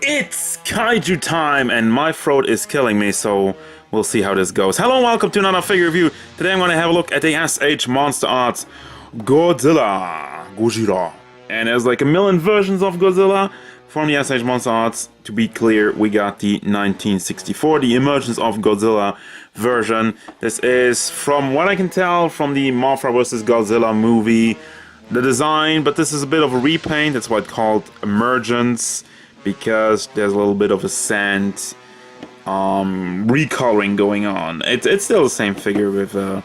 It's kaiju time, and my throat is killing me, so we'll see how this goes. Hello and welcome to another figure review. Today I'm going to have a look at the S.H.MonsterArts Godzilla. And there's like a million versions of Godzilla from the S.H.MonsterArts. To be clear, we got the 1964, the Emergence of Godzilla version. This is, from what I can tell, from the Mothra vs. Godzilla movie. The design, but this is a bit of a repaint. That's why it's called Emergence, because there's a little bit of a sand recoloring going on. It's still the same figure with a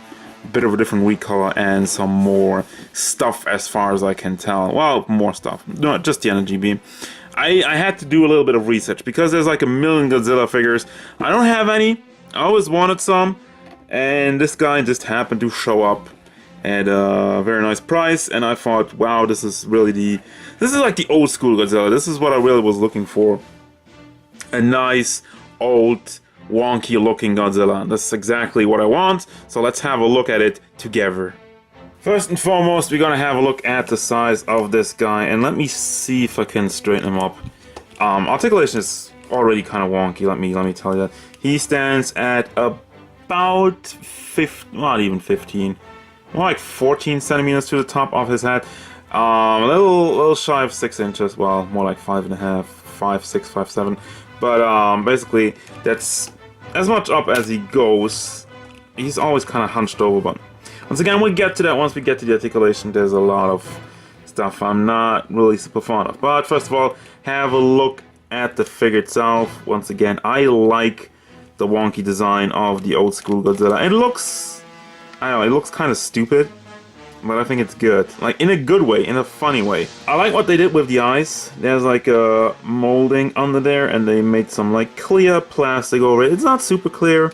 bit of a different recolor and some more stuff as far as I can tell. Well, more stuff, not just the energy beam. I had to do a little bit of research because there's like a million Godzilla figures. I don't have any. I always wanted some, and this guy just happened to show up at a very nice price, and I thought, wow, this is really this is like the old school Godzilla. This is what I really was looking for. A nice, old, wonky looking Godzilla. That's exactly what I want, so let's have a look at it together. First and foremost, we're gonna have a look at the size of this guy, and let me see if I can straighten him up. Articulation is already kind of wonky, let me tell you that. He stands at about 15, not even 15. More like 14 centimeters to the top of his head. A little shy of 6 inches. Well, more like 5.5, 5, 6, 5, 7. But basically, that's as much up as he goes. He's always kind of hunched over. But once again, we'll get to that once we get to the articulation. There's a lot of stuff I'm not really super fond of. But first of all, have a look at the figure itself. Once again, I like the wonky design of the old school Godzilla. It looks, I don't know, it looks kind of stupid, but I think it's good. Like, in a good way, in a funny way. I like what they did with the eyes. There's like a molding under there, and they made some like clear plastic over it. It's not super clear.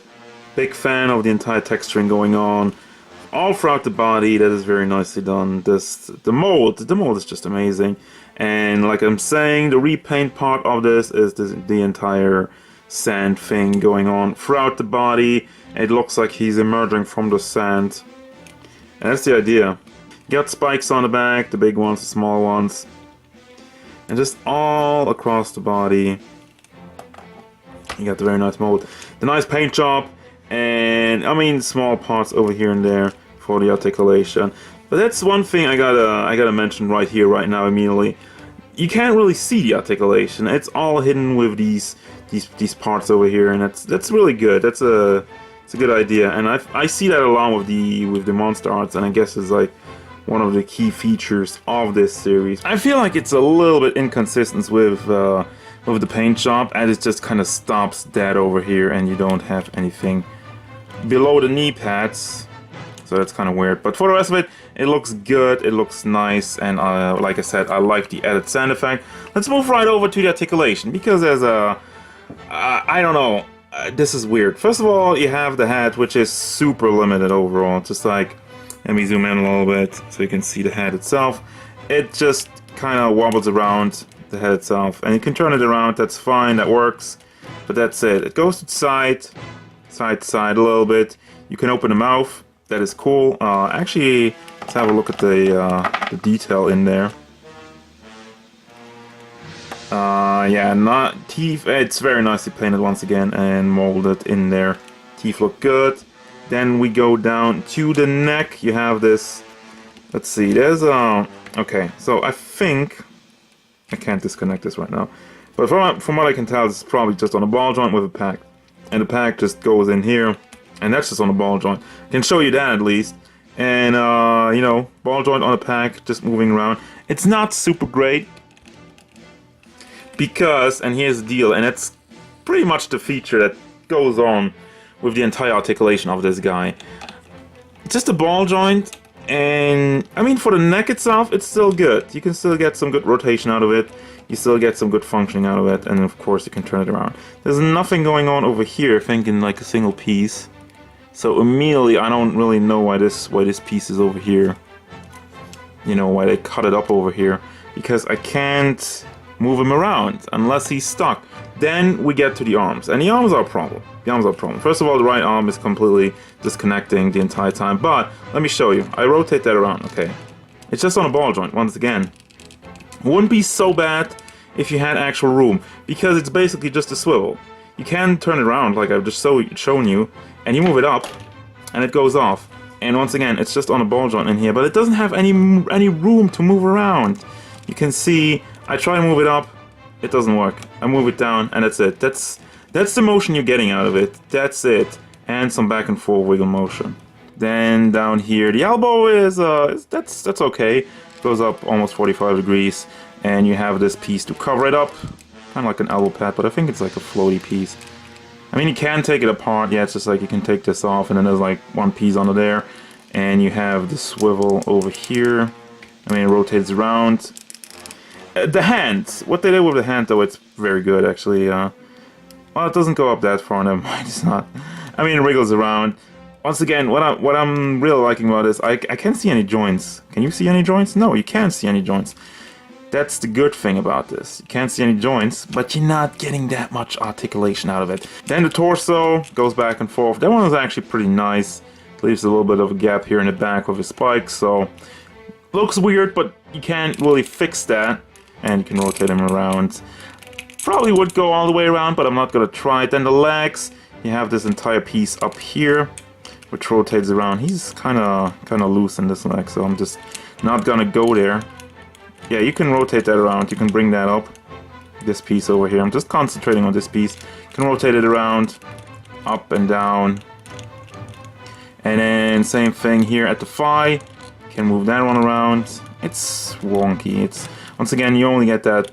Big fan of the entire texturing going on all throughout the body. That is very nicely done. The mold is just amazing. And like I'm saying, the repaint part of this is the entire sand thing going on throughout the body. It looks like he's emerging from the sand, and that's the idea. You got spikes on the back, the big ones, the small ones, and just all across the body. You got the very nice mold, the nice paint job, and I mean small parts over here and there for the articulation. But that's one thing I gotta mention right here, right now, immediately. You can't really see the articulation. It's all hidden with these parts over here, and that's really good. It's a good idea, and I see that along with the MonsterArts, and I guess it's like one of the key features of this series. I feel like it's a little bit inconsistent with the paint job, and it just kind of stops dead over here, and you don't have anything below the knee pads. So that's kind of weird, but for the rest of it, it looks good, it looks nice, and like I said, I like the added sand effect. Let's move right over to the articulation, because there's a I don't know, this is weird. First of all, you have the head, which is super limited overall. Just like, let me zoom in a little bit so you can see the head itself. It just kind of wobbles around, the head itself, and you can turn it around. That's fine, that works, but that's it. It goes to the side to side a little bit. You can open the mouth. That is cool. Actually, let's have a look at the detail in there. Yeah, not teeth. It's very nicely painted once again and molded in there. Teeth look good. Then we go down to the neck. You have this. Let's see. There's okay, so I think I can't disconnect this right now, but from what I can tell, it's probably just on a ball joint with a pack, and the pack just goes in here. And that's just on the ball joint. I can show you that at least. And, you know, ball joint on a pack, just moving around. It's not super great. Because, and here's the deal, and it's pretty much the feature that goes on with the entire articulation of this guy. It's just a ball joint, and, I mean, for the neck itself, it's still good. You can still get some good rotation out of it. You still get some good functioning out of it, and of course you can turn it around. There's nothing going on over here, thinking like a single piece. So immediately, I don't really know why this piece is over here. You know, why they cut it up over here. Because I can't move him around unless he's stuck. Then we get to the arms, and the arms are a problem. First of all, the right arm is completely disconnecting the entire time, but let me show you. I rotate that around, okay. It's just on a ball joint, once again. Wouldn't be so bad if you had actual room, because it's basically just a swivel. You can turn it around like I've just shown you, and you move it up, and it goes off. And once again, it's just on a ball joint in here, but it doesn't have any room to move around. You can see, I try to move it up, it doesn't work. I move it down, and that's it. That's the motion you're getting out of it. That's it. And some back and forth wiggle motion. Then down here, the elbow is that's okay. It goes up almost 45 degrees, and you have this piece to cover it up, kind of like an elbow pad, but I think it's like a floaty piece. I mean, you can take it apart. Yeah, it's just like you can take this off, and then there's like one piece under there, and you have the swivel over here. I mean, it rotates around. The hand, what they did with the hand though, it's very good actually. Well, it doesn't go up that far, never mind, it's not. I mean, it wriggles around. Once again, what I'm really liking about this, I can't see any joints. Can you see any joints? No, you can't see any joints. That's the good thing about this. You can't see any joints, but you're not getting that much articulation out of it. Then the torso goes back and forth. That one is actually pretty nice. Leaves a little bit of a gap here in the back with the spikes, so looks weird, but you can't really fix that. And you can rotate him around. Probably would go all the way around, but I'm not gonna try it. Then the legs, you have this entire piece up here, which rotates around. He's kind of loose in this leg, so I'm just not gonna go there. Yeah, you can rotate that around. You can bring that up. This piece over here. I'm just concentrating on this piece. You can rotate it around, up and down. And then same thing here at the thigh. You can move that one around. It's wonky. It's once again, you only get that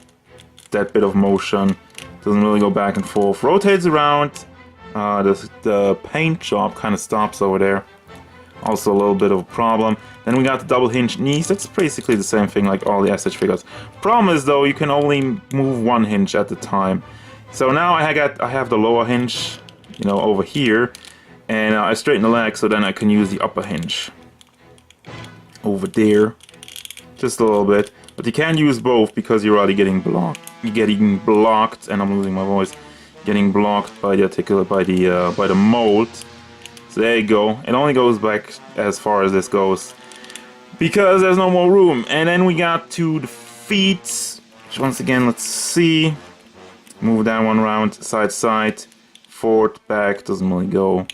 bit of motion. Doesn't really go back and forth. Rotates around. The paint job kind of stops over there. Also a little bit of a problem. Then we got the double hinge knees. That's basically the same thing like all the SH figures. Problem is though, you can only move one hinge at a time. So now I have the lower hinge, you know, over here, and I straighten the leg so then I can use the upper hinge over there, just a little bit. But you can't use both because you're already getting blocked. You're getting blocked, and I'm losing my voice. Getting blocked by the mold. So there you go. It only goes back as far as this goes because there's no more room. And then we got to the feet. Which once again, let's see. Move that one around, side to side, forward, back. Doesn't really go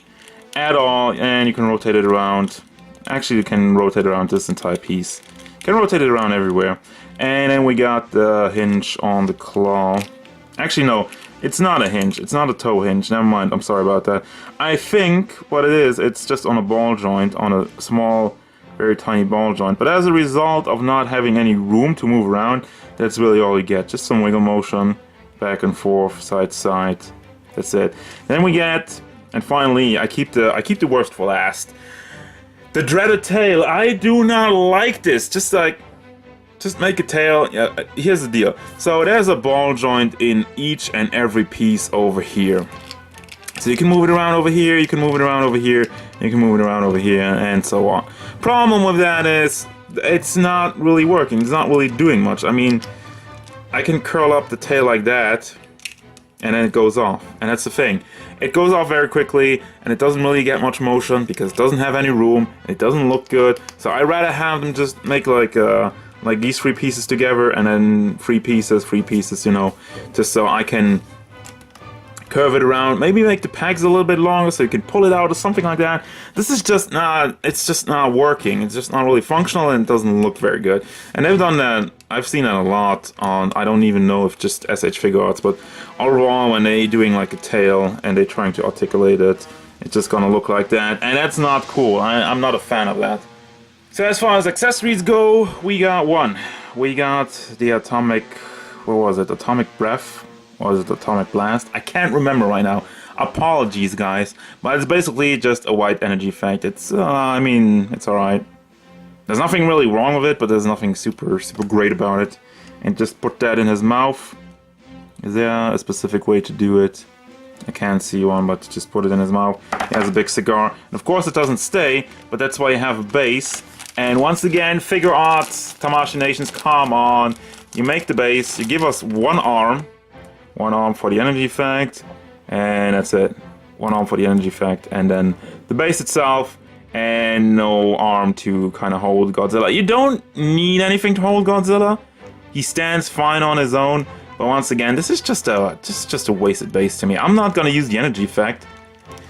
at all. And you can rotate it around. Actually, you can rotate around this entire piece. You can rotate it around everywhere. And then we got the hinge on the claw. Actually, no. It's not a hinge. It's not a toe hinge. Never mind. I'm sorry about that. I think what it is, it's just on a ball joint, on a small, very tiny ball joint. But as a result of not having any room to move around, that's really all you get. Just some wiggle motion, back and forth, side to side. That's it. Then we get, and finally, I keep the worst for last. The dreaded tail. I do not like this. Just make a tail. Yeah, here's the deal. So there's a ball joint in each and every piece over here. So you can move it around over here, you can move it around over here, you can move it around over here, and so on. Problem with that is, it's not really working. It's not really doing much. I mean, I can curl up the tail like that, and then it goes off. And that's the thing. It goes off very quickly, and it doesn't really get much motion because it doesn't have any room. It doesn't look good. So I'd rather have them just make like these three pieces together, and then three pieces, you know, just so I can curve it around, maybe make the pegs a little bit longer so you can pull it out or something like that. This is just not, it's just not working. It's just not really functional, and it doesn't look very good. And they've done that, I've seen that a lot on, I don't even know if just SH Figure Arts, but overall when they doing like a tail and they're trying to articulate it, it's just gonna look like that, and that's not cool. I'm not a fan of that. So as far as accessories go, we got one. We got the atomic, what was it, atomic breath? Or is it atomic blast? I can't remember right now. Apologies, guys. But it's basically just a white energy effect. It's, I mean, it's alright. There's nothing really wrong with it, but there's nothing super great about it. And just put that in his mouth. Is there a specific way to do it? I can't see one, but just put it in his mouth. He has a big cigar. And of course it doesn't stay, but that's why you have a base. And once again, Figure Arts, Tamashii Nations, come on. You make the base, you give us one arm for the energy effect, and that's it. One arm for the energy effect, and then the base itself, and no arm to kind of hold Godzilla. You don't need anything to hold Godzilla. He stands fine on his own, But once again, this is just a wasted base to me. I'm not gonna use the energy effect.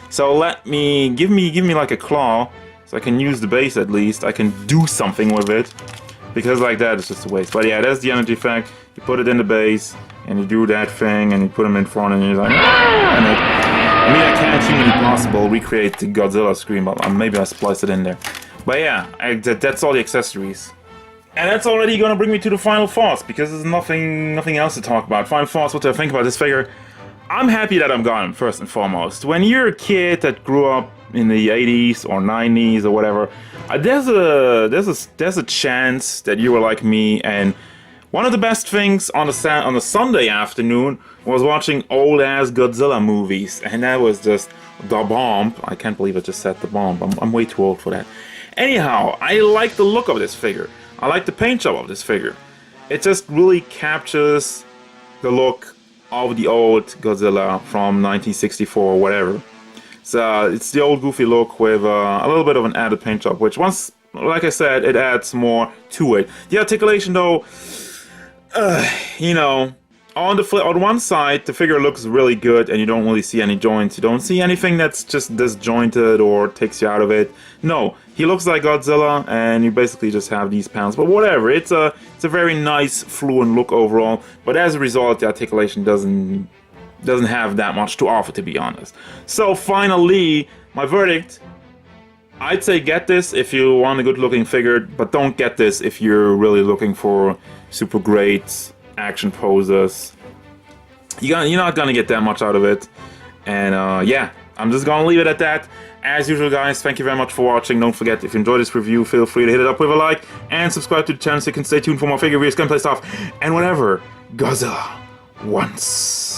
So let me give me like a claw, so I can use the base at least. I can do something with it, because like that it's just a waste. But yeah, that's the energy effect. You put it in the base, and you do that thing, and you put them in front, and you're like, ah! And I mean, I can't humanly possible recreate the Godzilla scream, but maybe I spliced it in there. But yeah, that's all the accessories. And that's already gonna bring me to the final thoughts, because there's nothing else to talk about. Final thoughts, what do I think about this figure? I'm happy that I'm got him, first and foremost. When you're a kid that grew up in the 80s or 90s or whatever, there's a chance that you were like me, and one of the best things on a Sunday afternoon was watching old-ass Godzilla movies, and that was just the bomb. I can't believe I just said the bomb. I'm way too old for that. Anyhow, I like the look of this figure. I like the paint job of this figure. It just really captures the look of the old Godzilla from 1964 or whatever. So it's the old goofy look with a little bit of an added paint job, which once, like I said, it adds more to it. The articulation though, you know, on one side the figure looks really good and you don't really see any joints. You don't see anything that's just disjointed or takes you out of it. No, he looks like Godzilla and you basically just have these panels. But whatever, it's a very nice fluent look overall. But as a result, the articulation doesn't have that much to offer, to be honest. So finally, my verdict, I'd say get this if you want a good looking figure, but don't get this if you're really looking for super great action poses. You're not gonna get that much out of it. And yeah, I'm just gonna leave it at that. As usual, guys, thank you very much for watching. Don't forget, if you enjoyed this review, feel free to hit it up with a like and subscribe to the channel so you can stay tuned for more figure reviews, gameplay stuff, and whatever Godzilla wants.